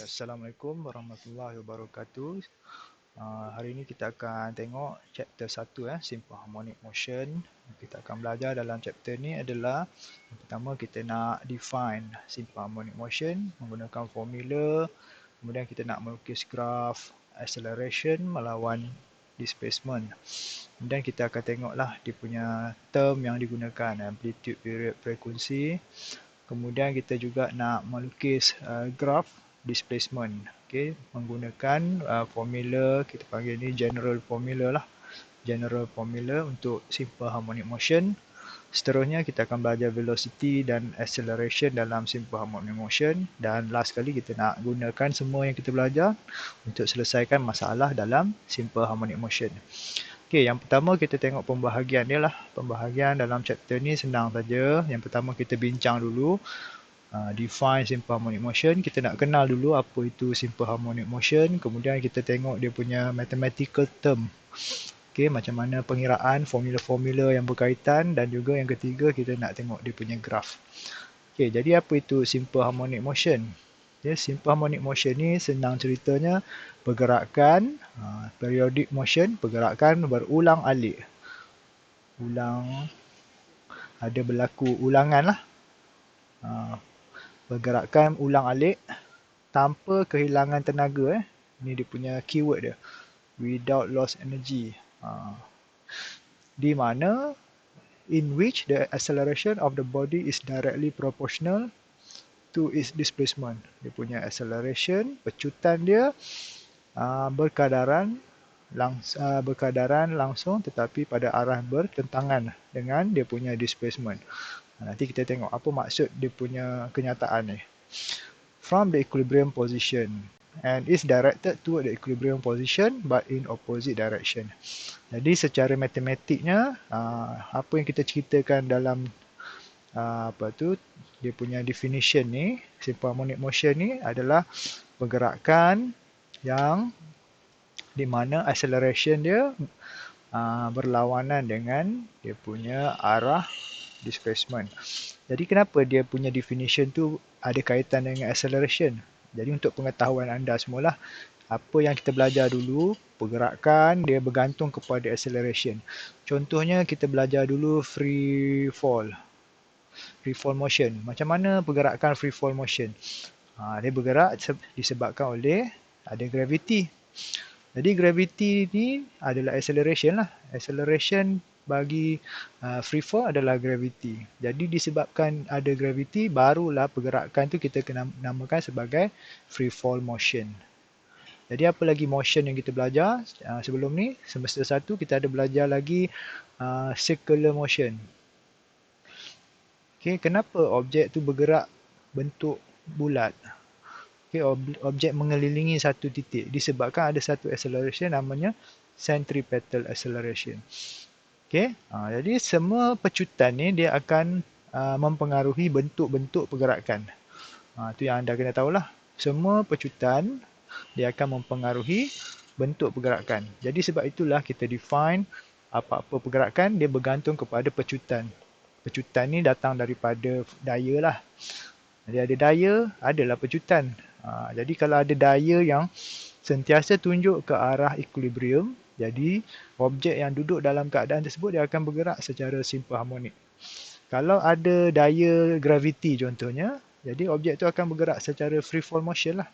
Assalamualaikum warahmatullahi wabarakatuh. Hari ini kita akan tengok chapter 1, Simple Harmonic Motion. Kita akan belajar dalam chapter ni adalah yang pertama kita nak define Simple Harmonic Motion menggunakan formula. Kemudian kita nak melukis graf acceleration melawan displacement. Kemudian kita akan tengoklah dia punya term yang digunakan, amplitude, period, frekuensi. Kemudian kita juga nak melukis graf displacement, menggunakan formula, kita panggil ni general formula lah, general formula untuk simple harmonic motion. Seterusnya kita akan belajar velocity dan acceleration dalam simple harmonic motion, dan last kali kita nak gunakan semua yang kita belajar untuk selesaikan masalah dalam simple harmonic motion. Yang pertama kita tengok pembahagian dia lah. Pembahagian dalam chapter ni senang saja. Yang pertama kita bincang dulu define simple harmonic motion. Kita nak kenal dulu apa itu simple harmonic motion. Kemudian kita tengok dia punya mathematical term. Macam mana pengiraan formula-formula yang berkaitan, dan juga yang ketiga kita nak tengok dia punya graf. Jadi apa itu simple harmonic motion? Simple harmonic motion ni senang ceritanya pergerakan periodic motion, pergerakan berulang-alik. Ada berlaku ulangan lah. Pergerakan ulang-alik tanpa kehilangan tenaga. Ini dia punya keyword dia. Without loss energy. Di mana in which the acceleration of the body is directly proportional to its displacement. Dia punya acceleration, pecutan dia berkadaran langsung tetapi pada arah bertentangan dengan dia punya displacement. Nanti kita tengok apa maksud dia punya kenyataan ni. From the equilibrium position and is directed toward the equilibrium position but in opposite direction. Jadi secara matematiknya apa yang kita ceritakan dalam dia punya definition ni, simple harmonic motion ni adalah pergerakan yang di mana acceleration dia berlawanan dengan dia punya arah displacement. Jadi kenapa dia punya definition tu ada kaitan dengan acceleration? Jadi untuk pengetahuan anda semualah, apa yang kita belajar dulu, pergerakan dia bergantung kepada acceleration. Contohnya kita belajar dulu free fall motion. Macam mana pergerakan free fall motion? Dia bergerak disebabkan oleh ada gravity. Jadi gravity ni adalah acceleration lah. Acceleration bagi free fall adalah gravity. Jadi disebabkan ada gravity, barulah pergerakan tu kita kena namakan sebagai free fall motion. Jadi apa lagi motion yang kita belajar sebelum ni? Semester 1 kita ada belajar lagi circular motion. Kenapa objek tu bergerak bentuk bulat? Objek mengelilingi satu titik disebabkan ada satu acceleration namanya centripetal acceleration. Jadi semua pecutan ni dia akan mempengaruhi bentuk-bentuk pergerakan. Itu yang anda kena tahulah. Semua pecutan dia akan mempengaruhi bentuk pergerakan. Jadi sebab itulah kita define apa-apa pergerakan dia bergantung kepada pecutan. Pecutan ni datang daripada daya lah. Jadi ada daya, adalah pecutan. Jadi kalau ada daya yang sentiasa tunjuk ke arah equilibrium, jadi objek yang duduk dalam keadaan tersebut dia akan bergerak secara simple harmonic. Kalau ada daya gravity contohnya, jadi objek tu akan bergerak secara free fall motion lah.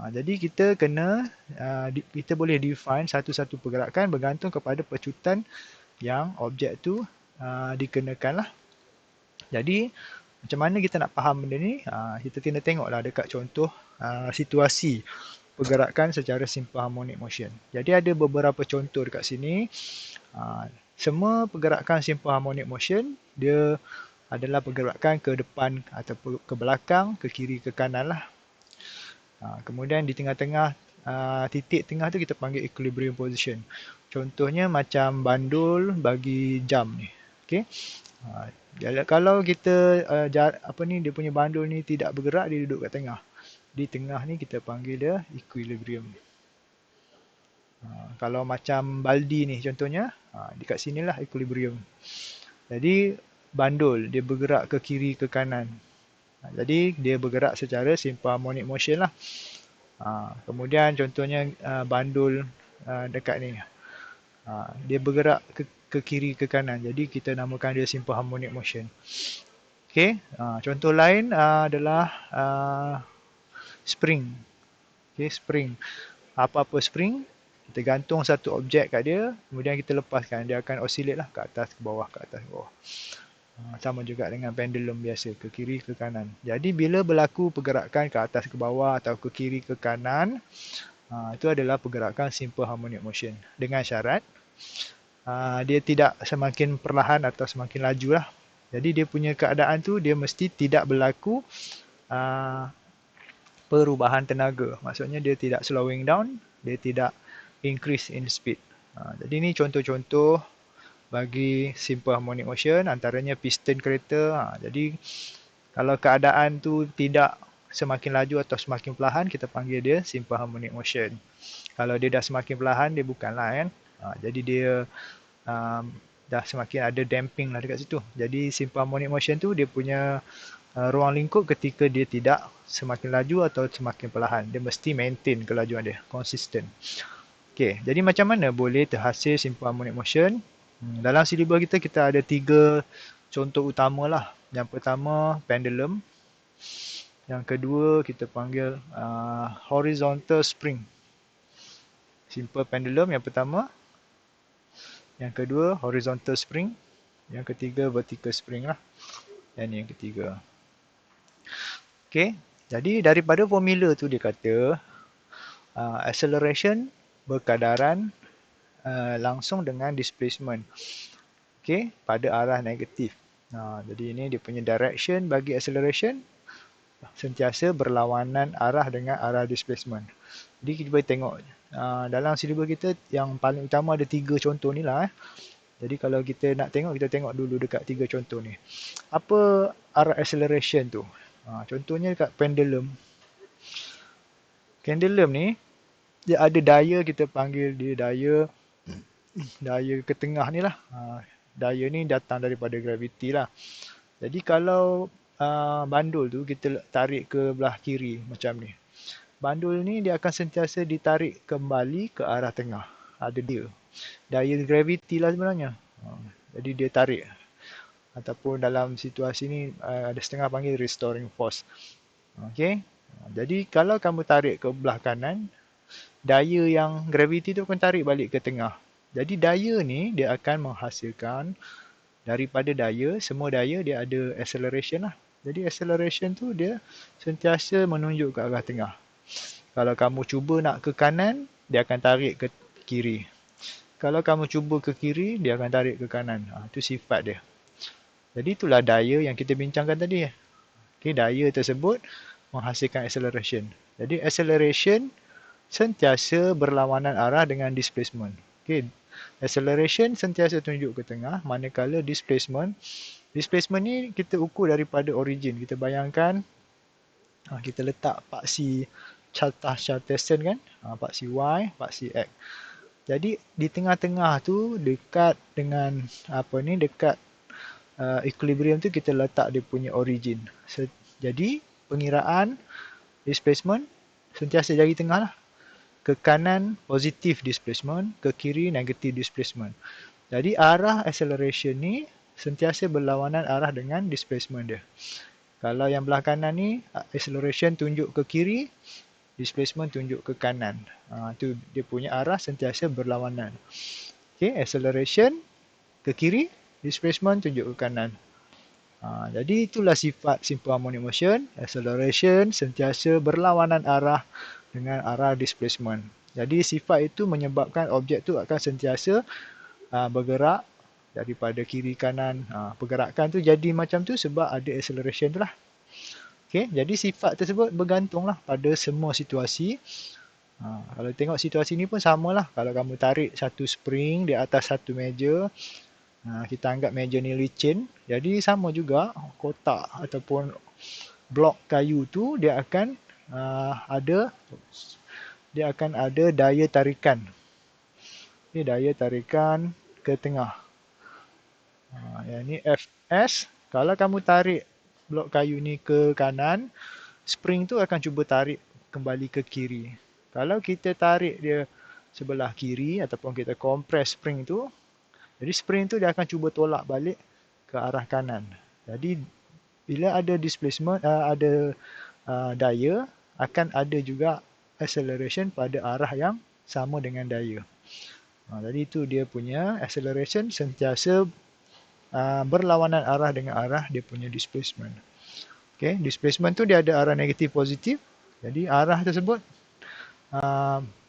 Jadi kita boleh define satu-satu pergerakan bergantung kepada pecutan yang objek tu dikenakan lah. Jadi macam mana kita nak faham benda ni? Kita kena tengoklah dekat contoh situasi pergerakan secara simple harmonic motion. Jadi ada beberapa contoh dekat sini. Semua pergerakan simple harmonic motion dia adalah pergerakan ke depan atau ke belakang, ke kiri, ke kanan lah. Kemudian di tengah-tengah, titik tengah tu kita panggil equilibrium position. Contohnya macam bandul bagi jam ni. Kalau kita dia punya bandul ni tidak bergerak, dia duduk kat tengah. Di tengah ni kita panggil dia equilibrium. Kalau macam baldi ni contohnya, dekat sinilah equilibrium. Jadi bandul dia bergerak ke kiri ke kanan. Jadi dia bergerak secara simple harmonic motion lah. Kemudian contohnya bandul dekat ni. Dia bergerak ke kiri ke kanan. Jadi kita namakan dia simple harmonic motion. Okey, contoh lain adalah spring. Okey, spring. Apa-apa spring, kita gantung satu objek kat dia, kemudian kita lepaskan, dia akan oscillate lah ke atas ke bawah, ke atas ke bawah. Sama juga dengan pendulum biasa, ke kiri ke kanan. Jadi bila berlaku pergerakan ke atas ke bawah atau ke kiri ke kanan, itu adalah pergerakan simple harmonic motion. Dengan syarat dia tidak semakin perlahan atau semakin laju lah. Jadi dia punya keadaan tu dia mesti tidak berlaku perubahan tenaga. Maksudnya dia tidak slowing down, dia tidak increase in speed. Jadi ini contoh-contoh bagi simple harmonic motion, antaranya piston kereta. Jadi kalau keadaan tu tidak semakin laju atau semakin perlahan, kita panggil dia simple harmonic motion. Kalau dia dah semakin perlahan, dia bukanlah kan. Jadi dia dah semakin ada damping lah dekat situ. Jadi simple harmonic motion tu dia punya ruang lingkup ketika dia tidak semakin laju atau semakin perlahan. Dia mesti maintain kelajuan dia, consistent. Okey, jadi macam mana boleh terhasil simple harmonic motion? Dalam silibus kita ada 3 contoh utama lah. Yang pertama pendulum. Yang kedua kita panggil horizontal spring. Simple pendulum yang pertama. Yang kedua horizontal spring. Yang ketiga vertical spring lah. Dan yang ketiga. Okey, jadi daripada formula tu dia kata acceleration berkadaran langsung dengan displacement. Okey, pada arah negatif. Jadi ini dia punya direction bagi acceleration sentiasa berlawanan arah dengan arah displacement. Jadi kita boleh tengok dalam silibus kita yang paling utama ada 3 contoh ni lah. Jadi kalau kita nak tengok, kita tengok dulu dekat 3 contoh ni. Apa arah acceleration tu? Contohnya dekat pendulum. Pendulum ni dia ada daya, kita panggil dia daya ke tengah ni lah. Daya ni datang daripada graviti lah. Jadi kalau bandul tu kita tarik ke belah kiri macam ni. Bandul ni dia akan sentiasa ditarik kembali ke arah tengah. Ada dia. Daya graviti lah sebenarnya. Jadi dia tarik. Ataupun dalam situasi ni ada setengah panggil restoring force. Okey. Jadi kalau kamu tarik ke belah kanan, daya yang graviti tu akan tarik balik ke tengah. Jadi daya ni dia akan menghasilkan daripada daya, semua daya dia ada acceleration lah. Jadi acceleration tu dia sentiasa menunjuk ke arah tengah. Kalau kamu cuba nak ke kanan, dia akan tarik ke kiri. Kalau kamu cuba ke kiri, dia akan tarik ke kanan. Itu sifat dia. Jadi itulah daya yang kita bincangkan tadi. Okay, daya tersebut menghasilkan acceleration. Jadi acceleration sentiasa berlawanan arah dengan displacement. Okay, acceleration sentiasa tunjuk ke tengah, manakala displacement ni kita ukur daripada origin. Kita bayangkan kita letak paksi Chartesian kan, paksi Y, paksi X. Jadi di tengah-tengah tu dekat dengan dekat equilibrium tu kita letak dia punya origin. Jadi pengiraan displacement sentiasa jari tengah lah. Ke kanan positif displacement, ke kiri negatif displacement. Jadi arah acceleration ni sentiasa berlawanan arah dengan displacement dia. Kalau yang belah kanan ni acceleration tunjuk ke kiri, displacement tunjuk ke kanan. Tu dia punya arah sentiasa berlawanan. Okay, acceleration ke kiri, displacement tunjuk ke kanan. Jadi itulah sifat simple harmonic motion. Acceleration sentiasa berlawanan arah dengan arah displacement. Jadi sifat itu menyebabkan objek tu akan sentiasa bergerak daripada kiri kanan. Pergerakan tu jadi macam tu sebab ada acceleration tu lah. Okay, jadi sifat tersebut bergantunglah pada semua situasi. Kalau tengok situasi ni pun samalah. Kalau kamu tarik satu spring di atas satu meja, kita anggap meja ni licin. Jadi sama juga kotak ataupun blok kayu tu dia akan ada daya tarikan. Ini daya tarikan ke tengah. Yang ni Fs. Kalau kamu tarik blok kayu ni ke kanan, spring tu akan cuba tarik kembali ke kiri. Kalau kita tarik dia sebelah kiri ataupun kita compress spring tu, jadi spring tu dia akan cuba tolak balik ke arah kanan. Jadi bila ada displacement, ada daya, akan ada juga acceleration pada arah yang sama dengan daya. Jadi itu dia punya acceleration sentiasa berlawanan arah dengan arah dia punya displacement. Okay, displacement tu dia ada arah negatif positif. Jadi arah tersebut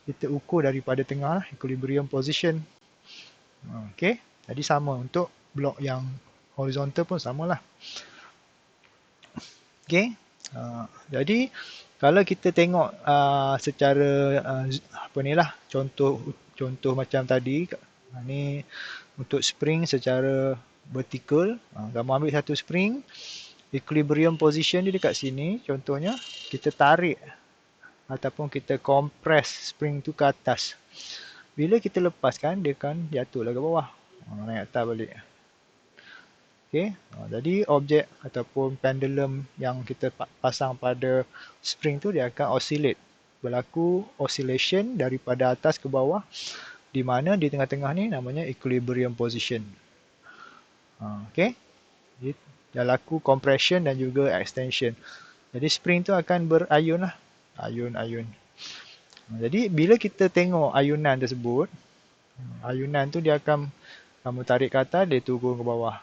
kita ukur daripada tengah, equilibrium position. Okay, jadi sama untuk blok yang horizontal pun samalah. Okay, jadi kalau kita tengok secara apa ni lah, contoh macam tadi, ni untuk spring secara vertikal, kamu ambil satu spring, equilibrium position dia dekat sini, contohnya kita tarik ataupun kita compress spring tu ke atas. Bila kita lepaskan, dia akan jatuhlah ke bawah, naik atas balik. Okay, jadi objek ataupun pendulum yang kita pasang pada spring tu dia akan oscillate, berlaku oscillation daripada atas ke bawah, di mana di tengah-tengah ni namanya equilibrium position. Okay, dia laku compression dan juga extension. Jadi spring tu akan berayun lah, ayun. Jadi bila kita tengok ayunan tersebut, ayunan tu dia akan, kamu tarik ke atas, dia turun ke bawah.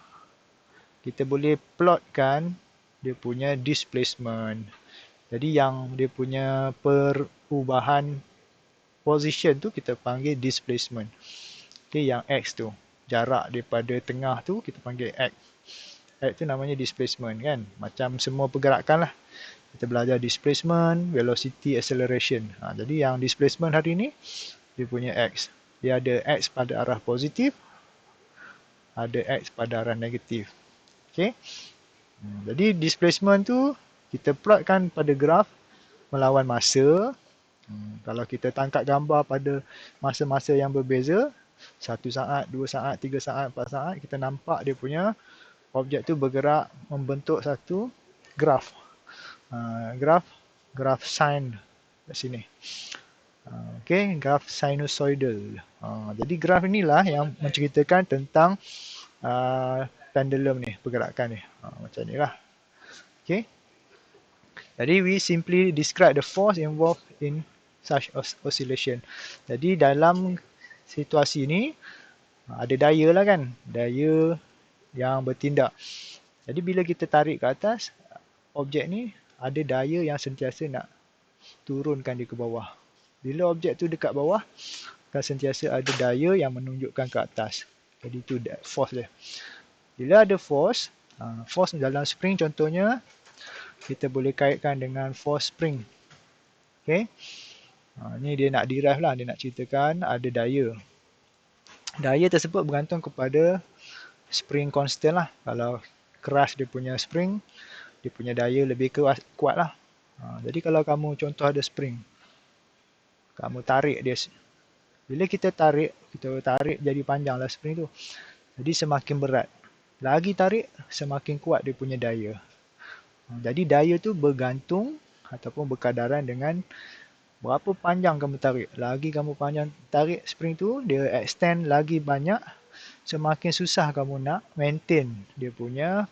Kita boleh plotkan dia punya displacement. Jadi yang dia punya perubahan position tu kita panggil displacement. Okay, yang X tu, jarak daripada tengah tu kita panggil X. X tu namanya displacement kan. Macam semua pergerakan lah. Kita belajar displacement, velocity, acceleration. Jadi yang displacement hari ni, dia punya X. Dia ada X pada arah positif, ada X pada arah negatif. Okay. Jadi displacement tu kita plotkan pada graf melawan masa. Kalau kita tangkap gambar pada masa-masa yang berbeza, 1 saat, 2 saat, 3 saat, 4 saat, kita nampak dia punya objek tu bergerak membentuk satu graf. Graf sine kat sini. Okay, graf sinusoidal. Jadi graf inilah yang menceritakan tentang pendulum ni, pergerakan ni. Macam ni lah. Okay. Jadi we simply describe the force involved in such oscillation. Jadi dalam situasi ni ada daya lah kan, daya yang bertindak. Jadi bila kita tarik ke atas, objek ni ada daya yang sentiasa nak turunkan dia ke bawah. Bila objek tu dekat bawah, akan sentiasa ada daya yang menunjukkan ke atas. Jadi itu force dia. Bila ada force dalam spring contohnya, kita boleh kaitkan dengan force spring. Okay. Ni dia nak derive lah, dia nak ceritakan ada daya. Daya tersebut bergantung kepada spring constant lah. Kalau keras dia punya spring, dia punya daya lebih kuat lah. Jadi kalau kamu contoh ada spring, kamu tarik dia. Bila kita tarik jadi panjang lah spring tu. Jadi semakin berat. Lagi tarik, semakin kuat dia punya daya. Jadi daya tu bergantung ataupun berkadaran dengan berapa panjang kamu tarik. Lagi kamu panjang tarik spring tu, dia extend lagi banyak, semakin susah kamu nak maintain dia punya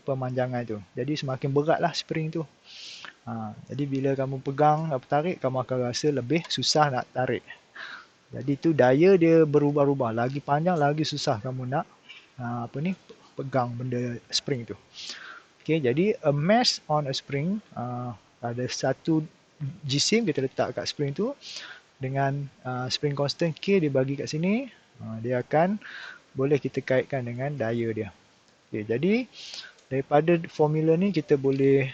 pemanjangan tu. Jadi semakin beratlah spring tu. Jadi bila kamu pegang atau tarik, kamu akan rasa lebih susah nak tarik. Jadi tu daya dia berubah-ubah. Lagi panjang, lagi susah kamu nak pegang benda spring tu. Okay, jadi a mass on a spring, ada satu jisim kita letak kat spring tu dengan spring constant K dibagi kat sini, dia akan boleh kita kaitkan dengan daya dia. Okay, jadi daripada formula ni kita boleh,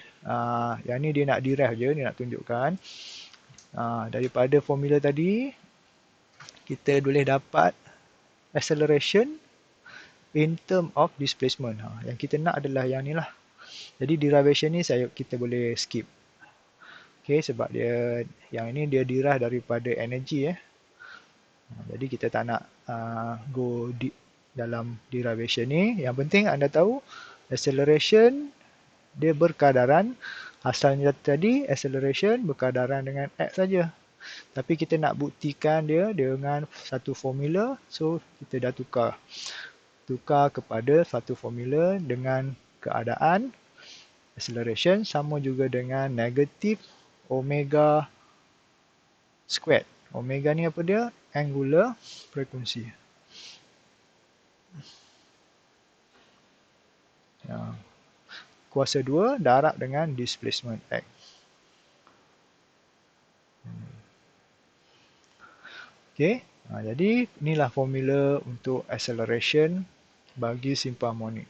yang ni dia nak derive je, dia nak tunjukkan. Daripada formula tadi kita boleh dapat acceleration in term of displacement. Yang kita nak adalah yang ni lah. Jadi derivation ni kita boleh skip. Okay, sebab dia yang ini dia derive daripada energy. Jadi kita tak nak go deep dalam derivation ni. Yang penting anda tahu Acceleration dia berkadaran. Asalnya tadi acceleration berkadaran dengan x saja. Tapi kita nak buktikan dia dengan satu formula, so kita dah tukar kepada satu formula dengan keadaan acceleration sama juga dengan negatif omega squared. Omega ni apa dia? Angular frequency. Kuasa 2 darab dengan displacement x. Okey, jadi inilah formula untuk acceleration bagi simple harmonic.